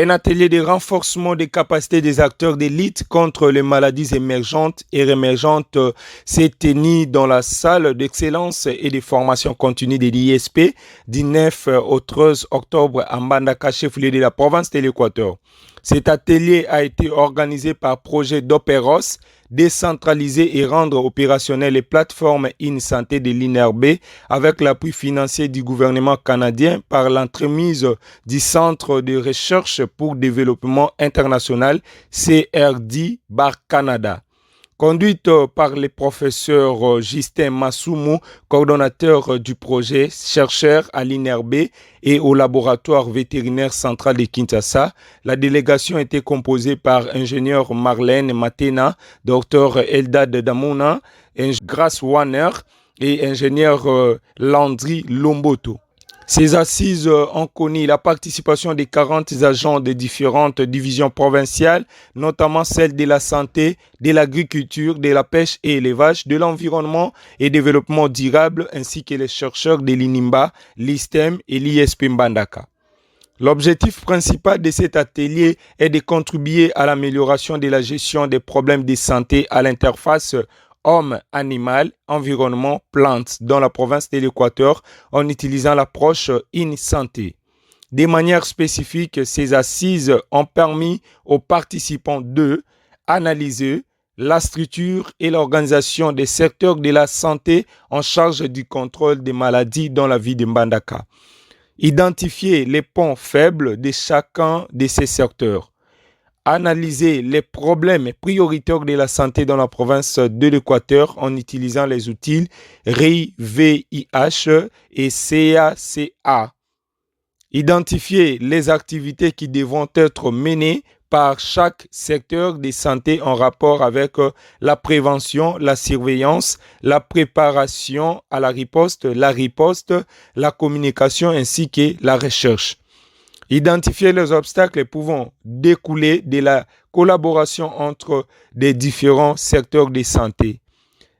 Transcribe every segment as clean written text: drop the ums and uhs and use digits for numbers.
Un atelier de renforcement des capacités des acteurs de lutte contre les maladies émergentes et rémergentes s'est tenu dans la salle d'excellence et de formation continue de l'ISP du 9 au 13 octobre à Mbandaka, chef-lieu de la province de l'Équateur. Cet atelier a été organisé par projet d'Opéros, décentraliser et rendre opérationnelles les plateformes InSanté de l'INRB avec l'appui financier du gouvernement canadien par l'entremise du Centre de recherche pour développement international CRD Bar Canada. Conduite par le professeur Justin Masumu, coordonnateur du projet, chercheur à l'INRB et au laboratoire vétérinaire central de Kinshasa, la délégation était composée par ingénieur Marlène Matena, docteur Eldad Damouna, Grace Warner et ingénieur Landry Lomboto. Ces assises ont connu la participation des 40 agents des différentes divisions provinciales, notamment celles de la santé, de l'agriculture, de la pêche et élevage, de l'environnement et développement durable, ainsi que les chercheurs de l'INIMBA, l'ISTEM et l'ISP Mbandaka. L'objectif principal de cet atelier est de contribuer à l'amélioration de la gestion des problèmes de santé à l'interface homme, animal, environnement, plantes dans la province de l'Équateur en utilisant l'approche InSanté. De manière spécifique, ces assises ont permis aux participants de analyser la structure et l'organisation des secteurs de la santé en charge du contrôle des maladies dans la vie de Mbandaka. Identifier les points faibles de chacun de ces secteurs. Analyser les problèmes prioritaires de la santé dans la province de l'Équateur en utilisant les outils RI-VIH et CACA. Identifier les activités qui devront être menées par chaque secteur de santé en rapport avec la prévention, la surveillance, la préparation à la riposte, la communication ainsi que la recherche. Identifier les obstacles pouvant découler de la collaboration entre les différents secteurs de santé.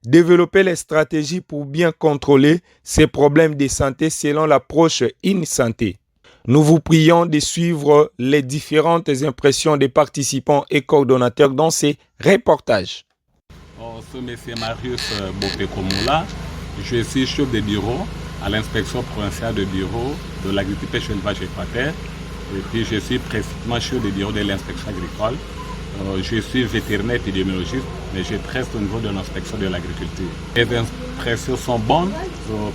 Développer les stratégies pour bien contrôler ces problèmes de santé selon l'approche InSanté. Nous vous prions de suivre les différentes impressions des participants et coordonnateurs dans ces reportages. Je suis Marius Bopekomoula, je suis chef de bureau à l'inspection provinciale de bureau de l'agriculture pêche élevage Équateur. Et puis je suis précisément chef de bureau de l'inspection agricole. Je suis vétérinaire épidémiologiste, mais je preste au niveau de l'inspection de l'agriculture. Les impressions sont bonnes,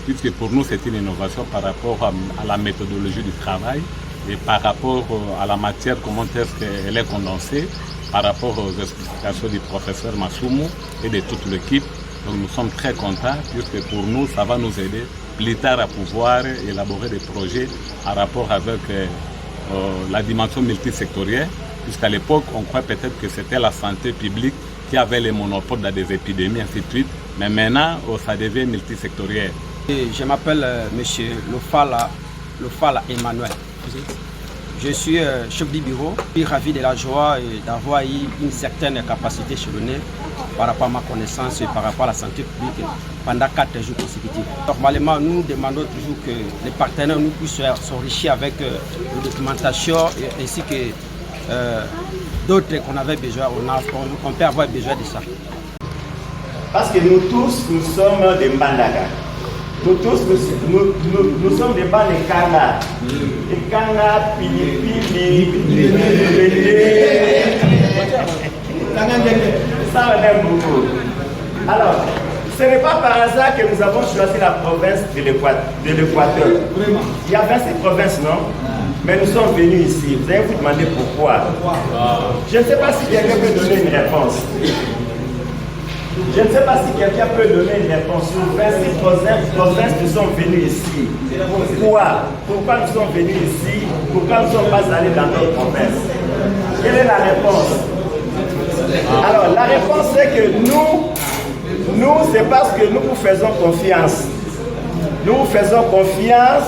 puisque pour nous c'est une innovation par rapport à la méthodologie du travail et par rapport à la matière, comment est-ce qu'elle est condensée, par rapport aux explications du professeur Masumu et de toute l'équipe. Donc nous sommes très contents, puisque pour nous ça va nous aider plus tard à pouvoir élaborer des projets en rapport avec la dimension multisectorielle, puisqu'à l'époque, on croit peut-être que c'était la santé publique qui avait les monopoles dans des épidémies, ainsi de suite. Mais maintenant, ça devient multisectoriel. Je m'appelle M. Lofala Emmanuel. Je suis chef du bureau. Je suis ravi de la joie d'avoir eu une certaine capacité sur le nez par rapport à ma connaissance et par rapport à la santé publique pendant 4 jours consécutifs. Normalement, nous demandons toujours que les partenaires nous puissent s'enrichir avec la documentation ainsi que d'autres qu'on avait besoin, on peut avoir besoin de ça. Parce que nous tous, nous sommes des Mbandaka. Nous tous, nous sommes des bandes de Kanga. Des Kanga, Pilipili, ça on aime beaucoup. Alors, ce n'est pas par hasard que nous avons choisi la province de l'Équateur. Il y a 26 provinces, non? Mais nous sommes venus ici. Vous allez vous demander pourquoi. Je ne sais pas si quelqu'un peut donner une réponse. Je ne sais pas si quelqu'un peut donner une réponse. Sur 26 provinces, nous sommes venus ici. Pourquoi? Pourquoi nous sommes venus ici? Pourquoi nous ne sommes pas allés dans d'autres provinces? Quelle est la réponse? Alors, la réponse c'est que nous, c'est parce que nous vous faisons confiance. Nous vous faisons confiance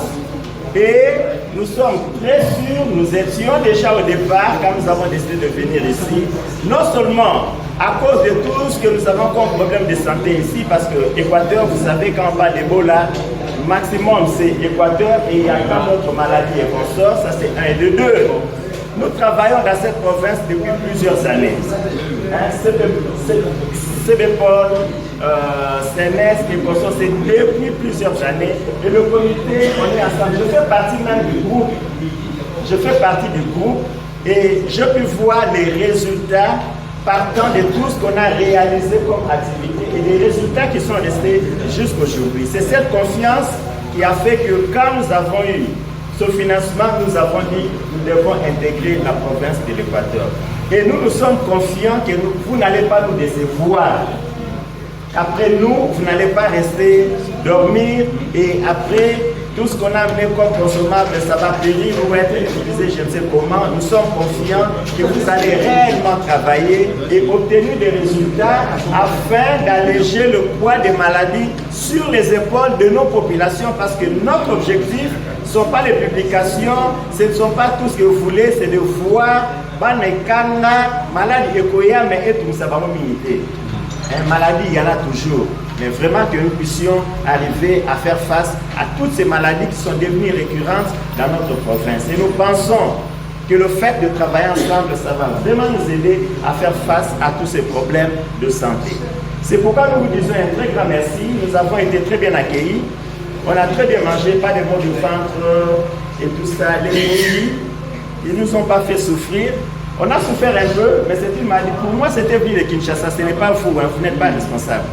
et nous sommes très sûrs, nous étions déjà au départ, quand nous avons décidé de venir ici, non seulement à cause de tout ce que nous avons comme problème de santé ici, parce que Équateur, vous savez, quand on parle d'Ebola, maximum c'est Équateur et il y a 4 autres maladies et consorts, ça c'est 1 et 2. Nous travaillons dans cette province depuis plusieurs années. CBPOL, CNES, c'est depuis plusieurs années. Et le comité, on est ensemble. Je fais partie même du groupe. Je fais partie du groupe et je peux voir les résultats partant de tout ce qu'on a réalisé comme activité et les résultats qui sont restés jusqu'aujourd'hui. C'est cette confiance qui a fait que quand nous avons eu ce financement, nous avons dit que nous devons intégrer la province de l'Équateur. Et nous sommes confiants que vous n'allez pas nous décevoir. Après nous, vous n'allez pas rester dormir et après tout ce qu'on a amené comme consommable, ça va périr ou être utilisé, je ne sais comment. Nous sommes confiants que vous allez réellement travailler et obtenir des résultats afin d'alléger le poids des maladies sur les épaules de nos populations parce que notre objectif ne sont pas les publications, ce ne sont pas tout ce que vous voulez, c'est de voir maladie écoïa, mais être une maladie, il y en a toujours. Mais vraiment que nous puissions arriver à faire face à toutes ces maladies qui sont devenues récurrentes dans notre province. Et nous pensons que le fait de travailler ensemble, ça va vraiment nous aider à faire face à tous ces problèmes de santé. C'est pourquoi nous vous disons un très grand merci. Nous avons été très bien accueillis. On a très bien mangé, pas de maux de ventre et tout ça. Les nuits, ils ne nous ont pas fait souffrir. On a souffert un peu, mais c'est une maladie. Pour moi, c'était venu de Kinshasa. Ce n'est pas fou, hein, vous n'êtes pas responsable.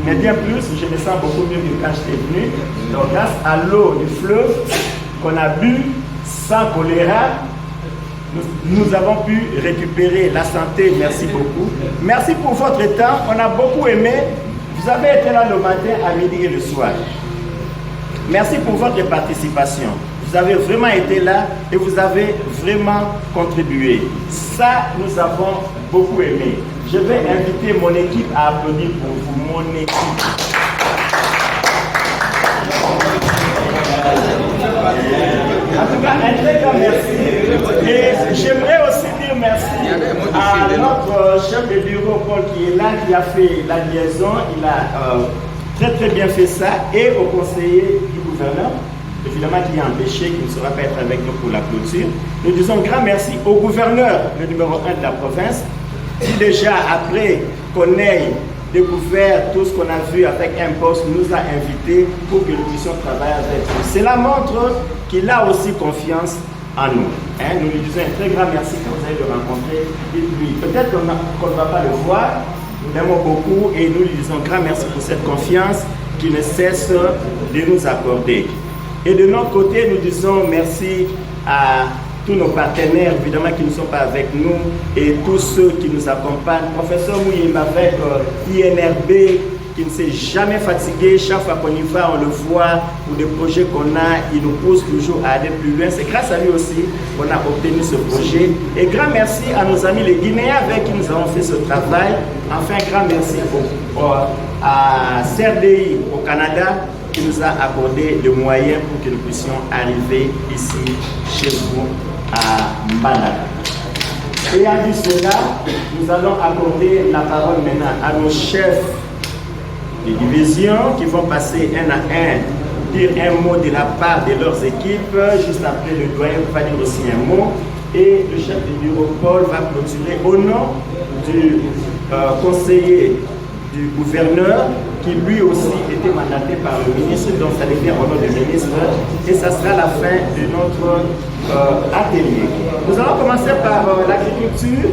Mais bien plus, je me sens beaucoup mieux que quand j'étais venu. Donc, grâce à l'eau du fleuve qu'on a bu sans choléra, nous avons pu récupérer la santé. Merci beaucoup. Merci pour votre temps. On a beaucoup aimé. Vous avez été là le matin, à midi et le soir. Merci pour votre participation. Vous avez vraiment été là et vous avez vraiment contribué. Ça, nous avons beaucoup aimé. Je vais inviter mon équipe à applaudir pour vous, mon équipe. En tout cas, un très grand merci. Et j'aimerais aussi dire merci à notre chef de bureau, Paul, qui est là, qui a fait la liaison. Il a très bien fait ça. Et au conseiller du gouverneur, évidemment qui est empêché, qui ne saura pas être avec nous pour la clôture. Nous disons grand merci au gouverneur, le numéro 1 de la province, qui déjà, après qu'on ait découvert tout ce qu'on a vu avec un poste, nous a invités pour que nous puissions travailler avec lui. Cela montre qu'il a aussi confiance en nous. Nous lui disons un très grand merci quand vous allez le rencontrer. Peut-être qu'on ne va pas le voir, nous l'aimons beaucoup et nous lui disons grand merci pour cette confiance qu'il ne cesse de nous accorder. Et de notre côté, nous disons merci à tous nos partenaires, évidemment, qui ne sont pas avec nous, et tous ceux qui nous accompagnent. Professeur Mouyim avec INRB, qui ne s'est jamais fatigué. Chaque fois qu'on y va, on le voit, pour des projets qu'on a, il nous pousse toujours à aller plus loin. C'est grâce à lui aussi qu'on a obtenu ce projet. Et grand merci à nos amis les Guinéens avec qui nous avons fait ce travail. Enfin, grand merci à CRDI au Canada, qui nous a accordé les moyens pour que nous puissions arriver ici, chez vous, à Mbandaka. Et à dit cela, nous allons accorder la parole maintenant à nos chefs de division qui vont passer un à un, dire un mot de la part de leurs équipes. Juste après, le doyen va dire aussi un mot. Et le chef du bureau, Paul, va clôturer au nom du conseiller du gouverneur, qui lui aussi était mandaté par le ministre, donc ça devient au nom du ministre, et ça sera la fin de notre atelier. Nous allons commencer par l'agriculture.